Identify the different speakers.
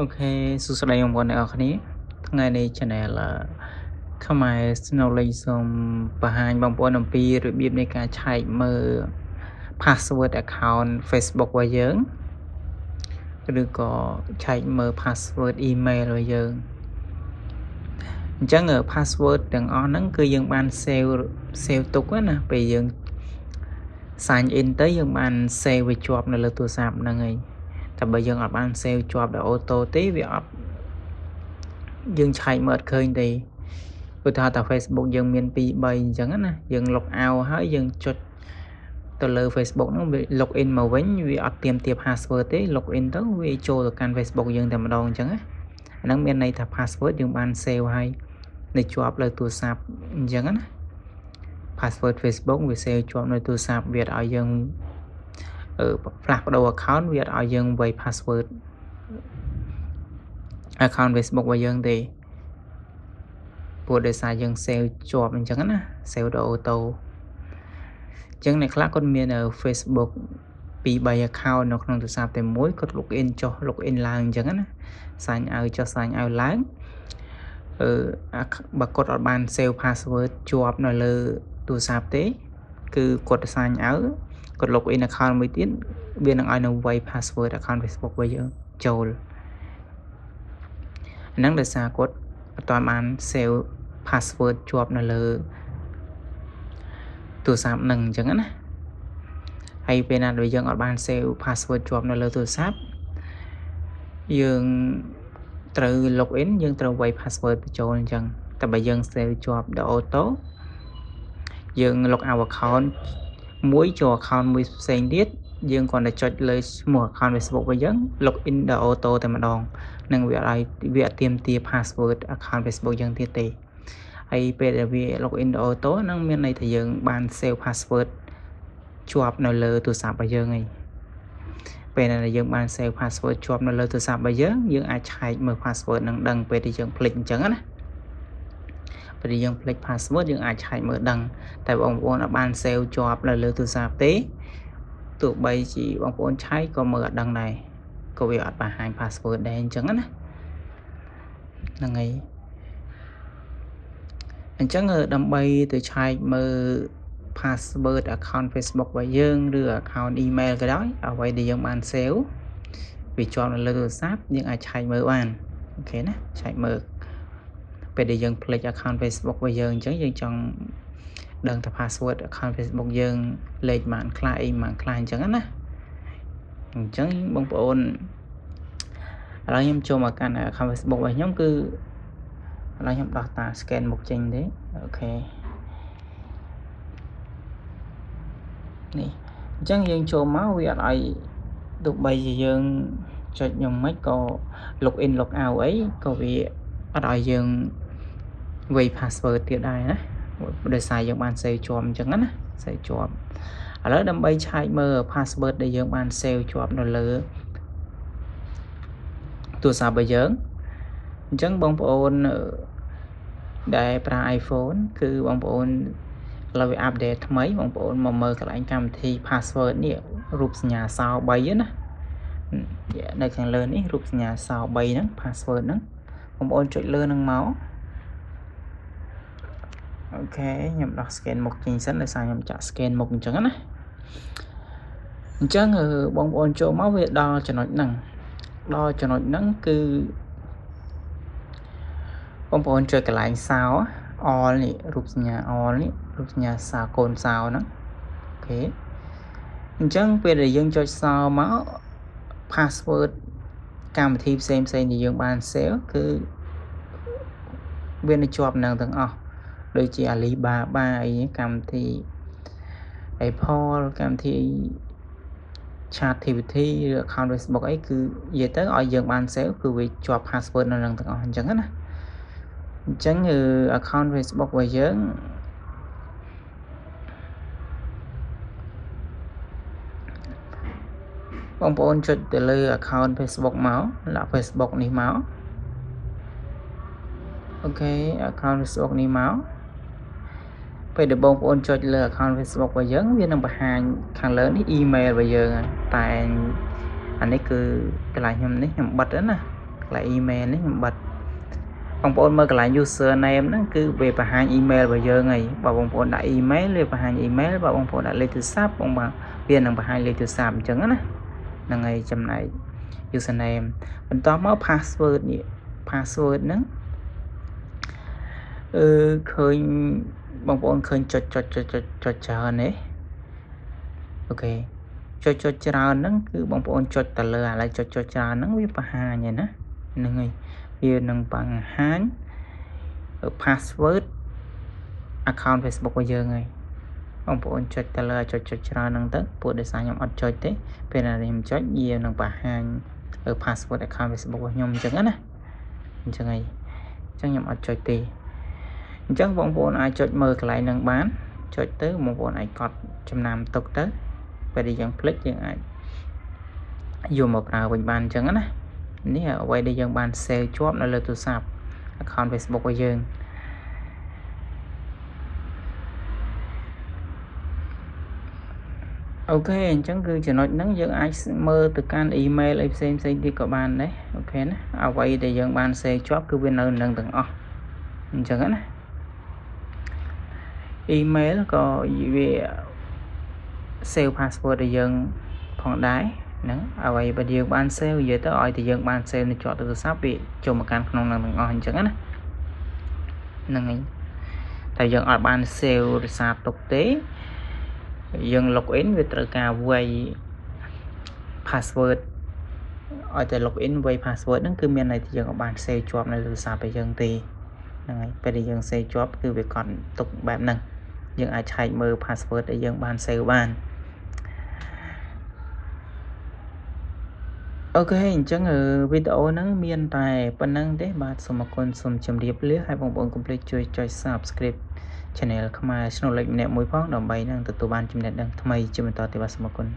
Speaker 1: អូខេសួស្តីបងប្អូនទាំងអស់គ្នាថ្ងៃនេះ Channel ខ្មែរ Knowledge សូមបង្ហាញបងប្អូនអំពីរបៀបនៃការឆែកមើល password account Facebook របស់យើងឬក៏ឆែកមើល password email របស់យើងអញ្ចឹង password ទាំងអស់ហ្នឹងគឺយើងបាន save ទុកណាពេលយើង sign in ទៅយើងបាន save វាជាប់នៅលើទូរស័ព្ទហ្នឹងហើយតែបើយើងអត់បាន save ជាប់ដោយអូតូទេវាអត់យើងឆែកមើលអត់ឃើញទេឧទាហរណ៍ថា Facebook យើងមាន2 3អញ្ចឹងណាយើង log out ហើយយើងចុចទៅលើ Facebook ហ្នឹងវា log in មកវិញវាអត់ទាមទារ password ទេ log in ទៅវាចូលទៅកាន់ Facebook យើងតែម្ដងអញ្ចឹងណាអាហ្នឹងមានន័យថា password យើងបាន save ហើយនៅជាប់លើទូរស័ព្ទអញ្ចឹងណា password Facebook វា save ជាប់នៅទូរស័ព្ទវាអត់ឲ្យយើងផ្លាស់ប្ដូរ account វាអត់ឲ្យយើងវាយ password account Facebook របស់យើងទេព្រោះដោយសារយើង save ជាប់អញ្ចឹងណា save ដល់អូតូអញ្ចឹងអ្នកខ្លះគាត់មាន Facebook 2 3 account នៅក្នុងទូរស័ព្ទតែមួយគាត់ log in ចុះ log in ឡើងអញ្ចឹងណាសាញ់ឲ្យចុះសាញ់ឲ្យឡើងបើគាត់អត់បាន save password ជាប់នៅលើទូរស័ព្ទទេគឺគាត់សាញ់ឲ្យគាត់ log in account មួយទៀតវានឹងឲ្យនៅវាយ password account Facebook របស់យើងចូលហ្នឹងដោយសារគាត់អត់បាន save password ជាប់នៅលើទូរស័ព្ទហ្នឹងអញ្ចឹងណាហើយពេលណាដែលយើងអត់បាន save password ជាប់នៅលើទូរស័ព្ទយើងត្រូវ log in យើងត្រូវវាយ password បញ្ចូលអញ្ចឹងតែបើយើង save ជាប់ដល់អូតូយើង log out account មួយចូល account មួយផ្សេងទៀតយើងគ្រាន់តែចុចលើឈ្មោះ account Facebook របស់យើង log in ដល់អូតូតែម្ដងនឹងវាអត់ទាមទារ password account Facebook យើងទៀតទេហើយពេលដែលវា log in ដល់អូតូហ្នឹងមានន័យថាយើងបាន save password ជាប់នៅលើទូរស័ព្ទរបស់យើងហើយពេលដែលយើងបាន save password ជាប់នៅលើទូរស័ព្ទរបស់យើងអាចឆែកមើល password នឹងដឹងពេលដែលយើងភ្លេចអញ្ចឹងណាពេលដែលយើងភ្លេច password យើងអាចឆែកមើលដឹងតែបងប្អូនអត់បាន save ជាប់នៅលើទូរស័ព្ទទេទោះបីជាបងប្អូនឆែកក៏មើលអត់ដឹងដែរក៏វាអត់បង្ហាញ password ដែរអញ្ចឹងណាហ្នឹងហើយអញ្ចឹងដើម្បីទៅឆែកមើល password account Facebook របស់យើងឬ account email ក៏ដោយអ្វីដែលយើងបាន save វាជាប់នៅលើទូរស័ព្ទយើងអាចឆែកមើលបានអូខេណាឆែកមើលពេលដែលយើងភ្លេច account Facebook របស់យើងអញ្ចឹងយើងចង់ដឹងថា password account Facebook យើងលេខប៉ុន្មានខ្លះអីប៉ុន្មានខ្លះអញ្ចឹងណាអញ្ចឹងបងប្អូនឥឡូវខ្ញុំចូលមកកាន់ account Facebook របស់ខ្ញុំគឺឥឡូវខ្ញុំដោះតា scan មុខចេញទេអូខេនេះអញ្ចឹងយើងចូលមកវាអត់ឲ្យទោះបីជាយើងចុចខ្ញុំមិនក៏ log in log out អីក៏វាអត់ឲ្យយើងវាយ password ទៀតដែរណាដោយសារយើងបាន save ជាប់អញ្ចឹងណា save ជាប់ឥឡូវដើម្បីឆែកមើល password ដែលយើងបាន save ជាប់នៅលើទូរស័ព្ទរបស់យើងអញ្ចឹងបងប្អូនដែលប្រើ iPhone គឺបងប្អូនឥឡូវវា update ថ្មីបងប្អូនមកមើលកន្លែងកម្មវិធី password នេះរូបសញ្ញាសោ3ណានៅខាងលើនេះរូបសញ្ញាសោ3ហ្នឹង password ហ្នឹងបងប្អូនចុចលើហ្នឹងមកអូខេខ្ញុំដោះ scan មុខចេញសិនដោយសារខ្ញុំចាក់ scan មុខអញ្ចឹងណាអញ្ចឹងបងប្អូនចូលមកវាដល់ចំណុចហ្នឹងគឺបងប្អូនចុចកន្លែងសោ all នេះរូបសញ្ញា all នេះរូបសញ្ញាសោកូនសោហ្នឹងអូខេអញ្ចឹងពេលដែលយើងចុចសោមក password កម្មវិធីផ្សេងដែលយើងបាន save គឺវានៅជាប់នឹងទាំងអស់ដូចជា Alibaba អីកម្មវិធី Apple កម្មវិធី ChatGPT ឬ account Facebook អីគឺនិយាយទៅឲ្យយើងបាន save គឺវាជាប់ password នៅនឹងទាំងអស់អញ្ចឹងណាអញ្ចឹងaccount Facebook របស់យើងបងប្អូនចុចទៅលើ account Facebook មកដាក់ Facebook នេះមកអូខេ account Facebook នេះមកពេលដែលបងប្អូនចុចលើ account Facebook របស់យើងវានឹងបង្ហាញខាងលើនេះ email របស់យើងតែអានេះគឺកន្លែងខ្ញុំនេះខ្ញុំបិទណា lại email នេះខ្ញុំបិទបងប្អូនមើលកន្លែង username ហ្នឹងគឺវាបង្ហាញ email របស់យើងហើយបើបងប្អូនដាក់ email វាបង្ហាញ email បើបងប្អូនដាក់លេខទូរស័ព្ទវានឹងបង្ហាញលេខទូរស័ព្ទអញ្ចឹងណាហ្នឹងហើយចំណែក username បន្ទាប់មក password នេះ password ហ្នឹងឃើញបងប្អូនឃើញចុចច្រើនទេអូខេចុចច្រើនហ្នឹងគឺបងប្អូនចុចទៅលើឥឡូវចុចច្រើនហ្នឹងវាបង្ហាញហើយណាហ្នឹងហើយវានឹងបង្ហាញ password account Facebook របស់យើងហើយបងប្អូនចុចទៅលើចុចច្រើនហ្នឹងទៅពួកដោយសារខ្ញុំអត់ចុចទេពេលណាខ្ញុំចុចវានឹងបង្ហាញ password account Facebook របស់ខ្ញុំអញ្ចឹងណាអញ្ចឹងហើយអញ្ចឹងខ្ញុំអត់ចុចទេអញ្ចឹងបងប្អូនអាចចុចមើលកន្លែងហ្នឹងបានចុចទៅបងប្អូនអាចកត់ចំណាំទុកទៅពេលដែលយើងភ្លេចយើងអាចយកមកប្រើវិញបានអញ្ចឹងណានេះអ្វីដែលយើងបាន save ជាប់នៅលើទូរស័ព្ទ account Facebook របស់យើងអូខេអញ្ចឹងគឺចំណុចហ្នឹងយើងអាចមើលទៅកាន់ email អីផ្សេងទៀតក៏បានដែរអូខេណាអ្វីដែលយើងបាន save ជាប់គឺវានៅនឹងទាំងអស់អញ្ចឹងណា email ក៏វា save password របស់យើងផងដែរហ្នឹងអ្វីបើយើងបាន save និយាយទៅឲ្យតែយើងបាន save នៅជាប់ទូរស័ព្ទវាចូលមកកាន់ក្នុងនឹងទាំងអស់អញ្ចឹងណាហ្នឹងហើយតែយើងអត់បាន save រសារទុកទេយើង login វាត្រូវការវាយ password ឲ្យតែ login វាយ password ហ្នឹងគឺមានន័យថាយើងអត់បាន save ជាប់នៅទូរស័ព្ទរបស់យើងទេហ្នឹងហើយពេលដែលយើង save ជាប់គឺវាកត់ទុកបែបហ្នឹងយើងអាចឆែកមើល password ដែលយើងបាន save បានអូខេអញ្ចឹងវីដេអូហ្នឹងមានតែប៉ុណ្្នឹងទេបាទសូមអរគុណសូមជម្រាបលាហើយបងប្អូនកុំភ្លេចជួយចុច Subscribe Channel ខ្មែរ Channel លេខម្នាក់មួយផងដើម្បីនឹងទទួលបានចំណេះដឹងថ្មីជាបន្តទៀតបាទសូមអរគុណ